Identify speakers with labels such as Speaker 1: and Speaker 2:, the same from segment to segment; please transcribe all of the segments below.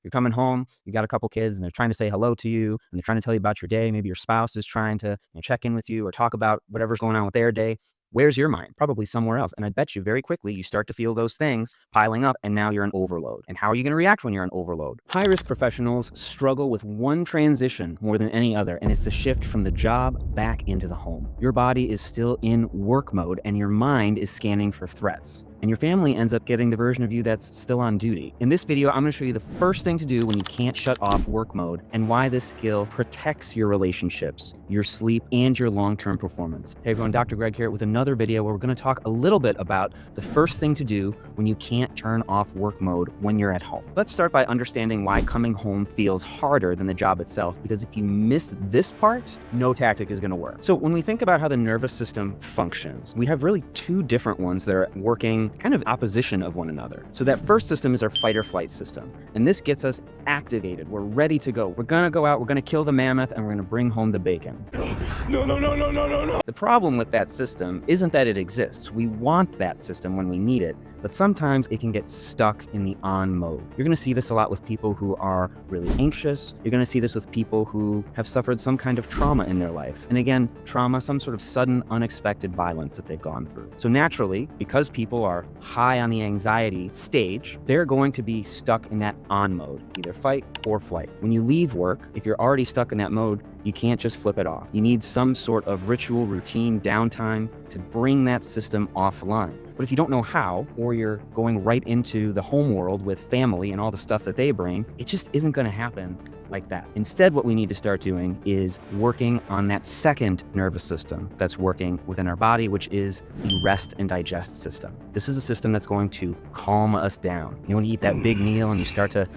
Speaker 1: You're coming home, you got a couple kids, and they're trying to say hello to you, and they're trying to tell you about your day. Maybe your spouse is trying to check in with you or talk about whatever's going on with their day. Where's your mind? Probably somewhere else. And I bet you very quickly you start to feel those things piling up, and now you're in overload. And how are you going to react when you're in overload? High-risk professionals struggle with one transition more than any other, and it's the shift from the job back into the home. Your body is still in work mode, and your mind is scanning for threats. And your family ends up getting the version of you that's still on duty. In this video, I'm going to show you the first thing to do when you can't shut off work mode and why this skill protects your relationships, your sleep, and your long-term performance. Hey everyone, Dr. Greg here with another video where we're going to talk a little bit about the first thing to do when you can't turn off work mode when you're at home. Let's start by understanding why coming home feels harder than the job itself, because if you miss this part, no tactic is going to work. So when we think about how the nervous system functions, we have really two different ones that are working kind of opposition of one another. So that first system is our fight or flight system. And this gets us activated. We're ready to go. We're gonna go out, we're gonna kill the mammoth, and we're gonna bring home the bacon. No, no, no, no, no, no, no. The problem with that system isn't that it exists. We want that system when we need it, but sometimes it can get stuck in the on mode. You're gonna see this a lot with people who are really anxious. You're gonna see this with people who have suffered some kind of trauma in their life. And again, trauma, some sort of sudden, unexpected violence that they've gone through. So naturally, because people are high on the anxiety stage, they're going to be stuck in that on mode, either fight or flight. When you leave work, if you're already stuck in that mode, you can't just flip it off. You need some sort of ritual, routine, downtime to bring that system offline. But if you don't know how, or you're going right into the home world with family and all the stuff that they bring, it just isn't going to happen like that. Instead, what we need to start doing is working on that second nervous system that's working within our body, which is the rest and digest system. This is a system that's going to calm us down. You know, when you eat that big meal and you start to,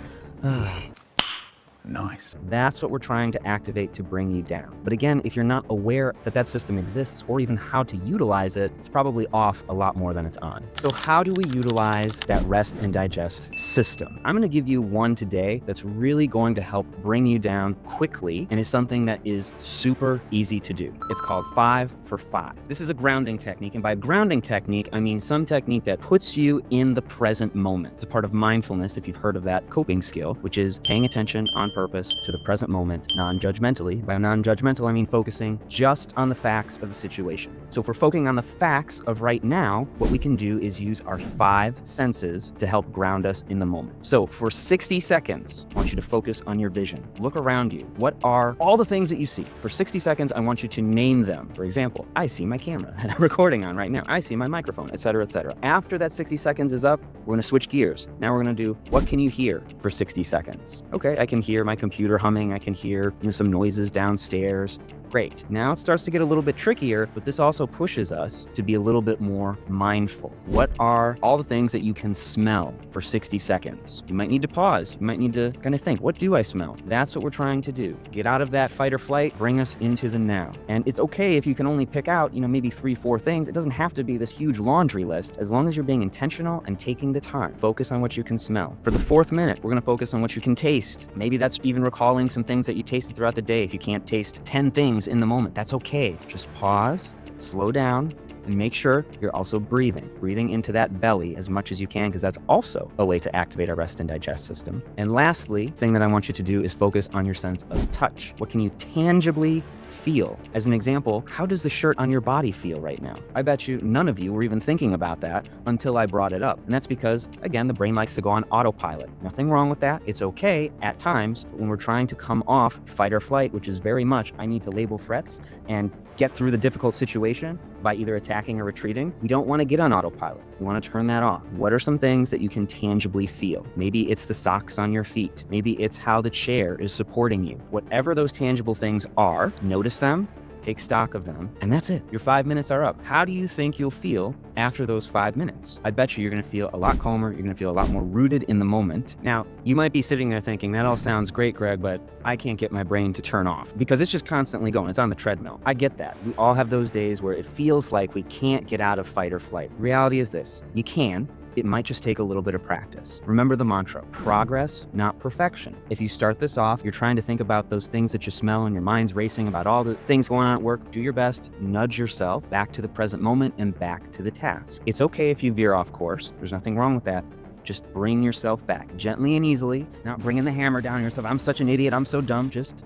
Speaker 1: nice. That's what we're trying to activate to bring you down. But again, if you're not aware that that system exists or even how to utilize it, it's probably off a lot more than it's on. So how do we utilize that rest and digest system? I'm gonna give you one today that's really going to help bring you down quickly and is something that is super easy to do. It's called 5 for 5. This is a grounding technique, and by grounding technique, I mean some technique that puts you in the present moment. It's a part of mindfulness, if you've heard of that coping skill, which is paying attention on purpose to the present moment, non-judgmentally. By non-judgmental, I mean focusing just on the facts of the situation. So if we're focusing on the facts of right now, what we can do is use our 5 senses to help ground us in the moment. So for 60 seconds, I want you to focus on your vision. Look around you. What are all the things that you see? For 60 seconds, I want you to name them. For example, I see my camera that I'm recording on right now. I see my microphone, etc., etc. After that 60 seconds is up, we're gonna switch gears. Now we're gonna do, what can you hear for 60 seconds? Okay, I can hear my computer humming. I can hear, some noises downstairs. Great. Now it starts to get a little bit trickier, but this also pushes us to be a little bit more mindful. What are all the things that you can smell for 60 seconds? You might need to pause. You might need to kind of think, what do I smell? That's what we're trying to do. Get out of that fight or flight, bring us into the now. And it's okay if you can only pick out, maybe 3-4 things. It doesn't have to be this huge laundry list, as long as you're being intentional and taking the time. Focus on what you can smell. For the 4th minute, we're gonna focus on what you can taste. Maybe that's even recalling some things that you tasted throughout the day. If you can't taste 10 things in the moment, that's okay. Just pause, slow down, and make sure you're also breathing into that belly as much as you can, because that's also a way to activate our rest and digest system. And lastly, the thing that I want you to do is focus on your sense of touch. What can you tangibly feel? As an example, how does the shirt on your body feel right now? I bet you none of you were even thinking about that until I brought it up. And that's because, again, the brain likes to go on autopilot. Nothing wrong with that. It's okay at times, but when we're trying to come off fight or flight, which is very much, I need to label threats and get through the difficult situation by either attacking or retreating, we don't want to get on autopilot. We want to turn that off. What are some things that you can tangibly feel? Maybe it's the socks on your feet. Maybe it's how the chair is supporting you. Whatever those tangible things are, notice them, take stock of them, and that's it. Your 5 minutes are up. How do you think you'll feel after those 5 minutes? I bet you're gonna feel a lot calmer. You're gonna feel a lot more rooted in the moment. Now, you might be sitting there thinking, that all sounds great, Greg, but I can't get my brain to turn off because it's just constantly going. It's on the treadmill. I get that. We all have those days where it feels like we can't get out of fight or flight. Reality is this: you can. It might just take a little bit of practice. Remember the mantra, progress, not perfection. If you start this off, you're trying to think about those things that you smell and your mind's racing about all the things going on at work, do your best, nudge yourself back to the present moment and back to the task. It's okay if you veer off course. There's nothing wrong with that. just bring yourself back gently and easily, not bringing the hammer down on yourself. I'm such an idiot, I'm so dumb. Just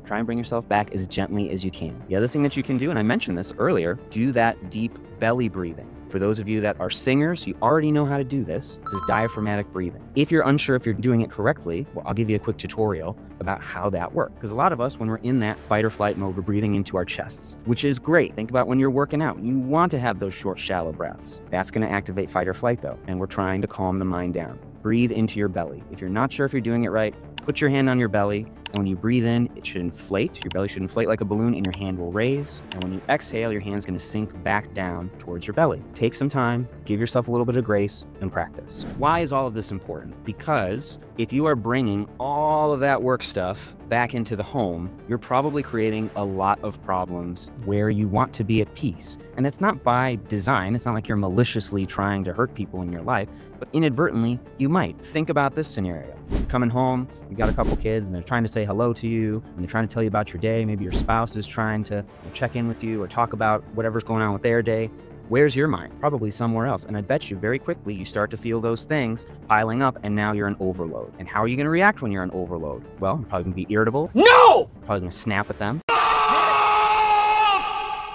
Speaker 1: try and bring yourself back as gently as you can. The other thing that you can do, and I mentioned this earlier, do that deep belly breathing. For those of you that are singers, you already know how to do this. This is diaphragmatic breathing. If you're unsure if you're doing it correctly, well, I'll give you a quick tutorial about how that works. Because a lot of us, when we're in that fight or flight mode, we're breathing into our chests, which is great. Think about when you're working out. You want to have those short, shallow breaths. That's going to activate fight or flight though, and we're trying to calm the mind down. Breathe into your belly. If you're not sure if you're doing it right, put your hand on your belly. And when you breathe in, it should inflate. Your belly should inflate like a balloon and your hand will raise. And when you exhale, your hand's gonna sink back down towards your belly. Take some time, give yourself a little bit of grace, and practice. Why is all of this important? Because if you are bringing all of that work stuff back into the home, you're probably creating a lot of problems where you want to be at peace. And that's not by design. It's not like you're maliciously trying to hurt people in your life, but inadvertently, you might. Think about this scenario. You're coming home, you got a couple kids, and they're trying to say hello to you, and they're trying to tell you about your day. Maybe your spouse is trying to check in with you or talk about whatever's going on with their day. Where's your mind? Probably somewhere else. And I bet you very quickly you start to feel those things piling up, and now you're in overload. And how are you going to react when you're in overload? Well, you're probably going to be irritable. No! You're probably going to snap at them. No!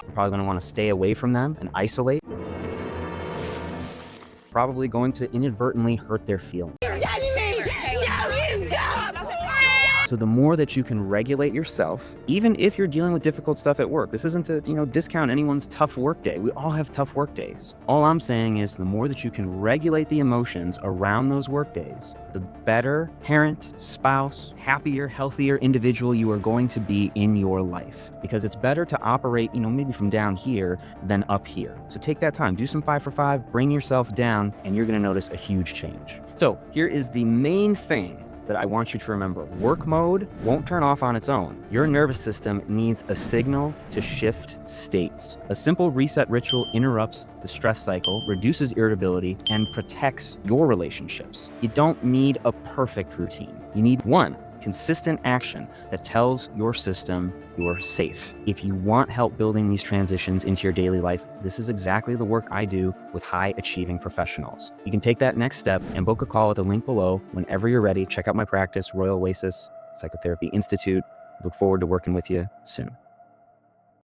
Speaker 1: You're probably going to want to stay away from them and isolate. Probably going to inadvertently hurt their feelings. So the more that you can regulate yourself, even if you're dealing with difficult stuff at work, this isn't to, discount anyone's tough work day. We all have tough work days. All I'm saying is the more that you can regulate the emotions around those work days, the better parent, spouse, happier, healthier individual you are going to be in your life. Because it's better to operate, maybe from down here than up here. So take that time, do some 5 for 5, bring yourself down, and you're gonna notice a huge change. So here is the main thing that I want you to remember. Work mode won't turn off on its own. Your nervous system needs a signal to shift states. A simple reset ritual interrupts the stress cycle, reduces irritability, and protects your relationships. You don't need a perfect routine. You need one consistent action that tells your system you're safe. If you want help building these transitions into your daily life, this is exactly the work I do with high-achieving professionals. You can take that next step and book a call at the link below whenever you're ready. Check out my practice, Royal Oasis Psychotherapy Institute. Look forward to working with you soon.